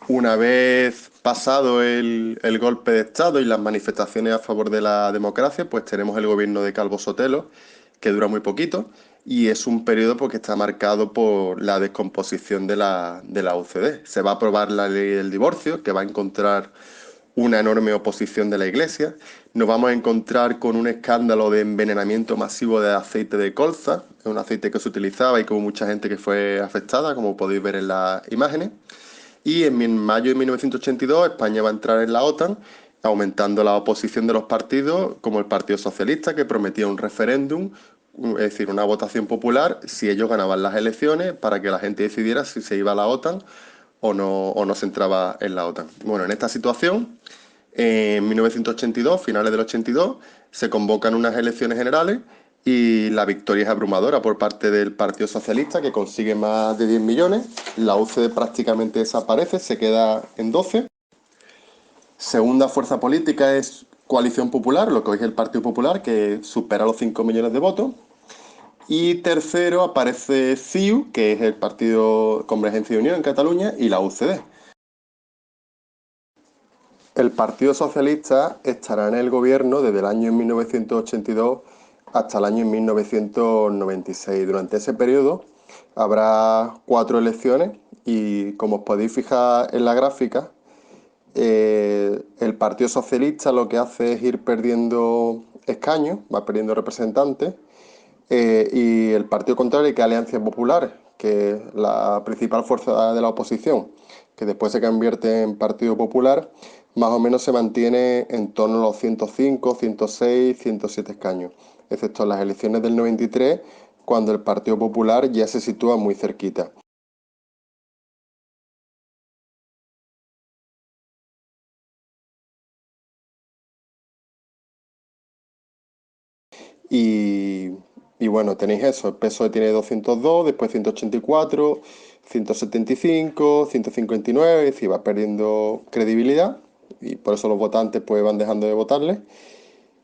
Una vez pasado el golpe de Estado y las manifestaciones a favor de la democracia, pues tenemos el gobierno de Calvo Sotelo, que dura muy poquito, y es un periodo pues, que está marcado por la descomposición de la UCD. Se va a aprobar la ley del divorcio, que va a encontrar una enorme oposición de la Iglesia. Nos vamos a encontrar con un escándalo de envenenamiento masivo de aceite de colza, es un aceite que se utilizaba y que hubo mucha gente que fue afectada, como podéis ver en las imágenes. Y en mayo de 1982 España va a entrar en la OTAN, aumentando la oposición de los partidos, como el Partido Socialista, que prometía un referéndum, es decir, una votación popular, si ellos ganaban las elecciones, para que la gente decidiera si se iba a la OTAN o no se entraba en la OTAN. Bueno, en esta situación, en 1982, finales del 82, se convocan unas elecciones generales y la victoria es abrumadora por parte del Partido Socialista, que consigue más de 10 millones. La UCD prácticamente desaparece, se queda en 12. Segunda fuerza política es Coalición Popular, lo que hoy es el Partido Popular, que supera los 5 millones de votos. Y tercero aparece CiU, que es el Partido Convergencia y Unión en Cataluña, y la UCD. El Partido Socialista estará en el gobierno desde el año 1982 hasta el año 1996. Durante ese periodo habrá 4 elecciones y, como os podéis fijar en la gráfica, el Partido Socialista lo que hace es ir perdiendo escaños, va perdiendo representantes, y el partido contrario, que es Alianza Popular, que es la principal fuerza de la oposición, que después se convierte en Partido Popular, más o menos se mantiene en torno a los 105, 106, 107 escaños, excepto en las elecciones del 93, cuando el Partido Popular ya se sitúa muy cerquita. Y, y bueno, tenéis eso, el PSOE tiene 202, después 184, 175, 159, es decir, va perdiendo credibilidad y por eso los votantes pues van dejando de votarle,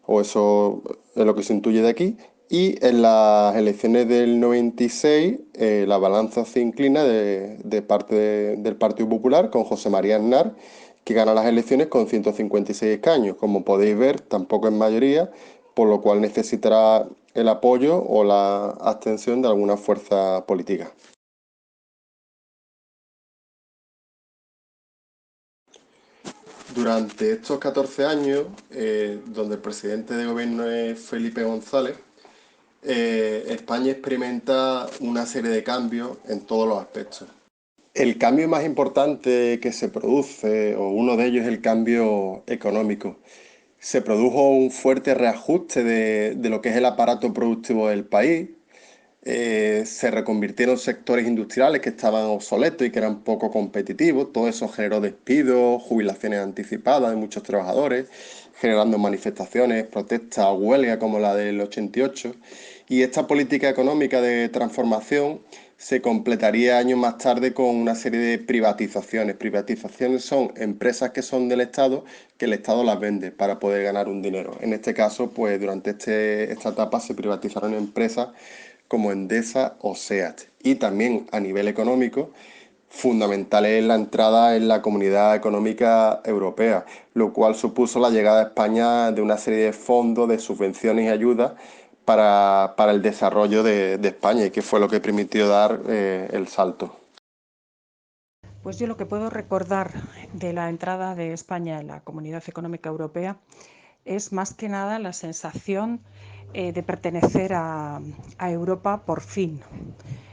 o eso es lo que se intuye de aquí. Y en las elecciones del 96 la balanza se inclina de parte del Partido Popular con José María Aznar, que gana las elecciones con 156 escaños. Como podéis ver, tampoco es mayoría, por lo cual necesitará el apoyo o la abstención de alguna fuerza política. Durante estos 14 años, donde el presidente de gobierno es Felipe González, España experimenta una serie de cambios en todos los aspectos. El cambio más importante que se produce, o uno de ellos, es el cambio económico. Se produjo un fuerte reajuste de lo que es el aparato productivo del país. Se reconvirtieron sectores industriales que estaban obsoletos y que eran poco competitivos. Todo eso generó despidos, jubilaciones anticipadas de muchos trabajadores, generando manifestaciones, protestas, huelgas como la del 88. Y esta política económica de transformación se completaría años más tarde con una serie de privatizaciones. Privatizaciones son empresas que son del Estado, que el Estado las vende para poder ganar un dinero. En este caso, pues durante esta etapa se privatizaron empresas como Endesa o SEAT. Y también a nivel económico, fundamental es la entrada en la Comunidad Económica Europea, lo cual supuso la llegada a España de una serie de fondos, de subvenciones y ayudas para el desarrollo de España, y que fue lo que permitió dar el salto. Pues yo lo que puedo recordar de la entrada de España en la Comunidad Económica Europea es más que nada la sensación de pertenecer a Europa por fin.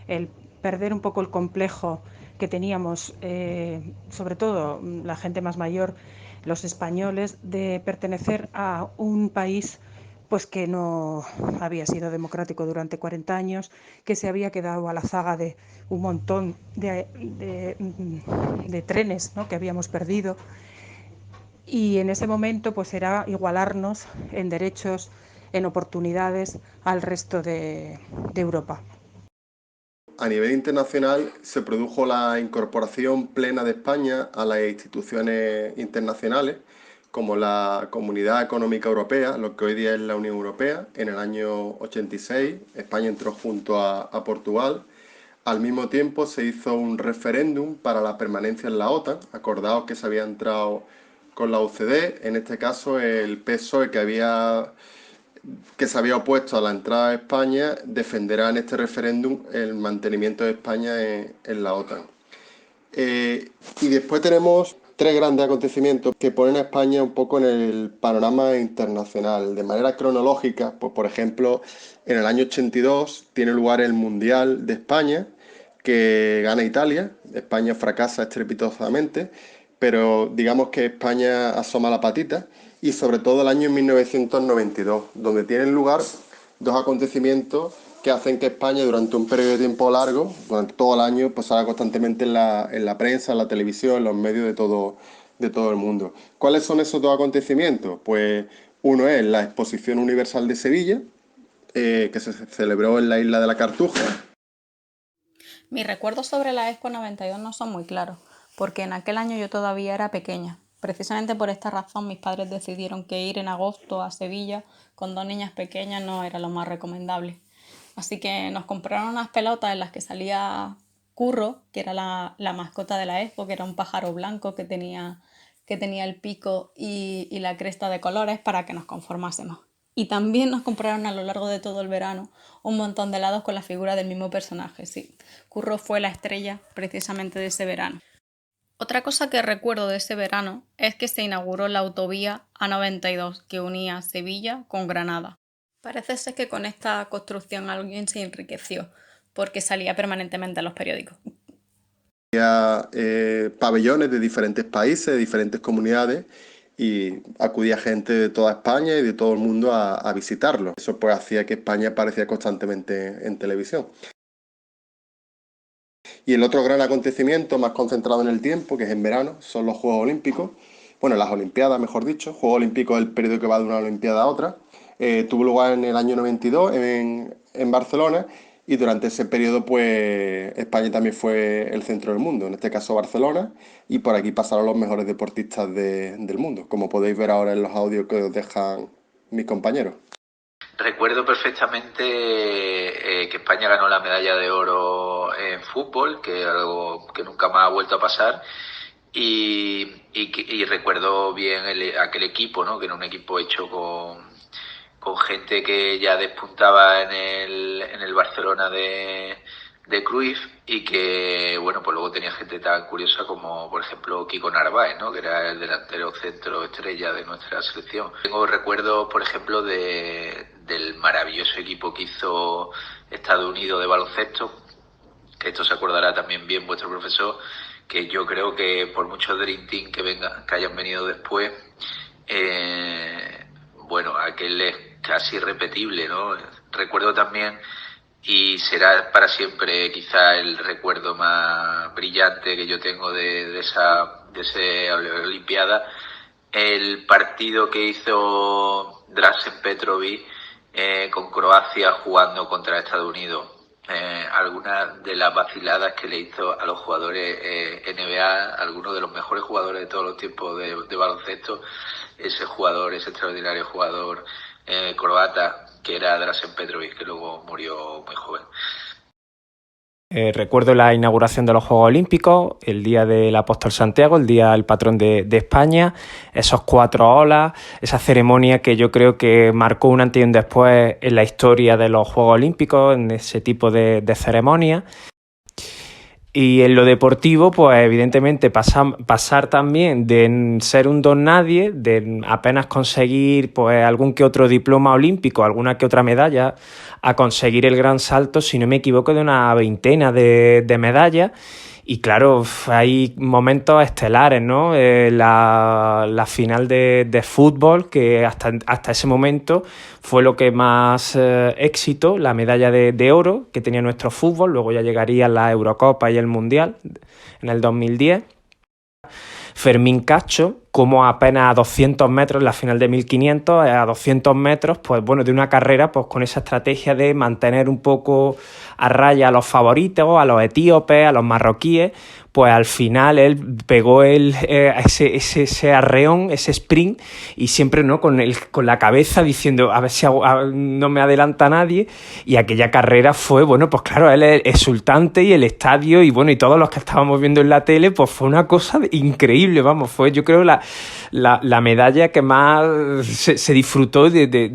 El perder un poco el complejo que teníamos, sobre todo la gente más mayor, los españoles, de pertenecer a un país pues que no había sido democrático durante 40 años, que se había quedado a la zaga de un montón de trenes, ¿no?, que habíamos perdido. Y en ese momento pues era igualarnos en derechos, en oportunidades al resto de Europa. A nivel internacional se produjo la incorporación plena de España a las instituciones internacionales, como la Comunidad Económica Europea, lo que hoy día es la Unión Europea. En el año 86 España entró junto a Portugal Al mismo tiempo se hizo un referéndum para la permanencia en la OTAN. Acordaos que se había entrado con la UCD, en este caso el PSOE que se había opuesto a la entrada de España defenderá en este referéndum el mantenimiento de España en la OTAN. Y después tenemos tres grandes acontecimientos que ponen a España un poco en el panorama internacional. De manera cronológica, pues por ejemplo, en el año 82 tiene lugar el Mundial de España, que gana Italia. España fracasa estrepitosamente, pero digamos que España asoma la patita. Y sobre todo el año 1992, donde tienen lugar dos acontecimientos que hacen que España durante un periodo de tiempo largo, durante todo el año, pues salga constantemente en la prensa, en la televisión, en los medios de todo el mundo. ¿Cuáles son esos dos acontecimientos? Pues uno es la Exposición Universal de Sevilla, que se celebró en la isla de la Cartuja. Mis recuerdos sobre la Expo 92 no son muy claros, porque en aquel año yo todavía era pequeña. Precisamente por esta razón mis padres decidieron que ir en agosto a Sevilla con dos niñas pequeñas no era lo más recomendable. Así que nos compraron unas pelotas en las que salía Curro, que era la mascota de la Expo, que era un pájaro blanco que tenía el pico y la cresta de colores para que nos conformásemos. Y también nos compraron a lo largo de todo el verano un montón de helados con la figura del mismo personaje. Sí, Curro fue la estrella precisamente de ese verano. Otra cosa que recuerdo de ese verano es que se inauguró la autovía A92 que unía Sevilla con Granada. Parece ser que con esta construcción alguien se enriqueció porque salía permanentemente en los periódicos. Había pabellones de diferentes países, de diferentes comunidades, y acudía gente de toda España y de todo el mundo a visitarlo. Eso pues hacía que España aparecía constantemente en televisión. Y el otro gran acontecimiento, más concentrado en el tiempo, que es en verano, son los Juegos Olímpicos. Bueno, las Olimpiadas, mejor dicho. Juegos Olímpicos es el periodo que va de una Olimpiada a otra. Tuvo lugar en el año 92 en Barcelona, y durante ese periodo pues España también fue el centro del mundo, en este caso Barcelona, y por aquí pasaron los mejores deportistas del mundo, como podéis ver ahora en los audios que os dejan mis compañeros. Recuerdo perfectamente que España ganó la medalla de oro en fútbol, que es algo que nunca más ha vuelto a pasar. Y recuerdo bien aquel equipo, ¿no? Que era un equipo hecho con gente que ya despuntaba en el Barcelona de Cruyff, y que, bueno, pues luego tenía gente tan curiosa como, por ejemplo, Kiko Narváez, ¿no? Que era el delantero centro estrella de nuestra selección. Tengo recuerdos, por ejemplo, del maravilloso equipo que hizo Estados Unidos de baloncesto, que esto se acordará también bien vuestro profesor, que yo creo que por muchos Dream Team que hayan venido después, bueno, aquel es casi irrepetible, ¿no? Recuerdo también, y será para siempre quizá el recuerdo más brillante que yo tengo de esa Olimpiada, el partido que hizo Dražen Petrović con Croacia jugando contra Estados Unidos. Algunas de las vaciladas que le hizo a los jugadores NBA, algunos de los mejores jugadores de todos los tiempos de baloncesto, ese extraordinario jugador croata, que era Dražen Petrović, que luego murió muy joven. Recuerdo la inauguración de los Juegos Olímpicos, el día del Apóstol Santiago, el día del patrón de España, esos 4 olas, esa ceremonia que yo creo que marcó un antes y un después en la historia de los Juegos Olímpicos, en ese tipo de ceremonias. Y en lo deportivo, pues evidentemente pasar también de ser un don nadie, de apenas conseguir pues algún que otro diploma olímpico, alguna que otra medalla, a conseguir el gran salto, si no me equivoco, de una veintena de medallas. Y claro, hay momentos estelares, ¿no? La final de fútbol, que hasta ese momento fue lo que más éxito, la medalla de oro que tenía nuestro fútbol. Luego ya llegaría la Eurocopa y el Mundial en el 2010. Fermín Cacho, como apenas a 200 metros, en la final de 1500, a 200 metros, pues bueno, de una carrera, pues con esa estrategia de mantener un poco a raya a los favoritos, a los etíopes, a los marroquíes, pues al final él pegó ese arreón, ese sprint, y siempre, ¿no?, con la cabeza diciendo a ver si no me adelanta nadie, y aquella carrera fue, bueno, pues claro, él es exultante, y el estadio y bueno, y todos los que estábamos viendo en la tele, pues fue una cosa increíble, vamos, fue yo creo la medalla que más se disfrutó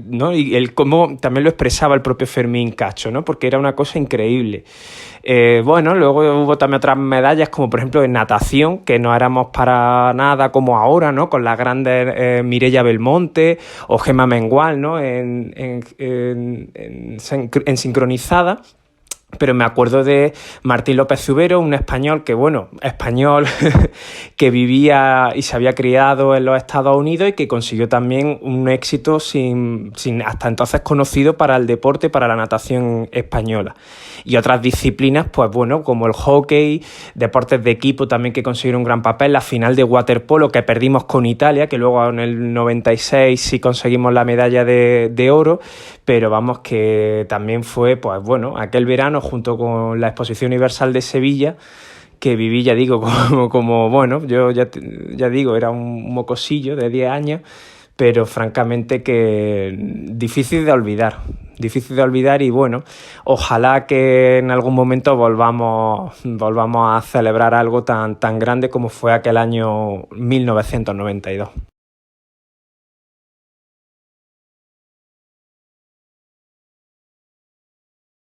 ¿no? Y él como también lo expresaba el propio Fermín Cacho, ¿no?, porque era una cosa increíble. Bueno, luego hubo también otras medallas, como por ejemplo en natación, que no éramos para nada como ahora, ¿no?, con las grandes Mireia Belmonte o Gemma Mengual, ¿no?, en sincronizada. Pero me acuerdo de Martín López Zubero, un español que vivía y se había criado en los Estados Unidos y que consiguió también un éxito sin hasta entonces conocido para el deporte, para la natación española. Y otras disciplinas, pues bueno, como el hockey, deportes de equipo también que consiguieron un gran papel, la final de waterpolo que perdimos con Italia, que luego en el 96 sí conseguimos la medalla de oro, pero vamos, que también fue, pues bueno, aquel verano junto con la Exposición Universal de Sevilla, que viví, ya digo, como bueno, yo ya digo, era un mocosillo de 10 años, pero francamente que difícil de olvidar y bueno, ojalá que en algún momento volvamos a celebrar algo tan grande como fue aquel año 1992.